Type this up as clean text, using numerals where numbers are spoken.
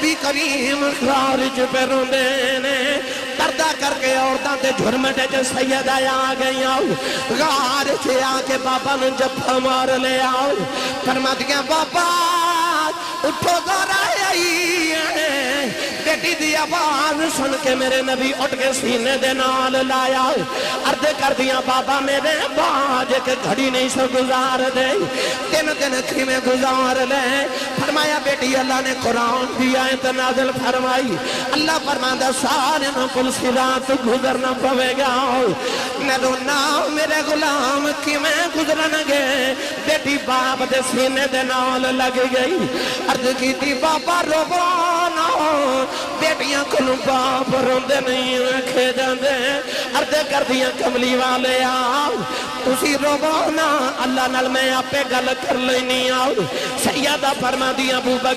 نبی کریم خارج پہ روندے نے پردہ کر کے عورتاں تے جھرمٹے چ سیدہ آ گئی غار سے آ کے بابا نے جفا مار لے آؤ فرما دیا بابا اٹھو ذرا آئی بیٹی دی آواز سن کے میرے نبی اٹھ کے سینے دے نال لایا عرض کر دیا بابا میرے باج کے گھڑی نہیں سو گزار دے 3 دن تھی میں گزار لے فرمایا بیٹی اللہ نے قرآن دیا ہے نازل فرمائی اللہ فرماتا سارے نو پل صراط گزرنا پوے گا میں رونا میرے غلام کی میں گزرن گے بیٹی باپ دے سینے دے نال لگ گئی عرض کی تھی بابا روبانا بیٹیاں کلوں باپ روندے نہیں رکھے جاندے عرض کر دیا کملی والے آؤ تسی روبانا اللہ نال میں آپ پہ گل کر لینی آؤ سیدہ فرما دیا ابو بکر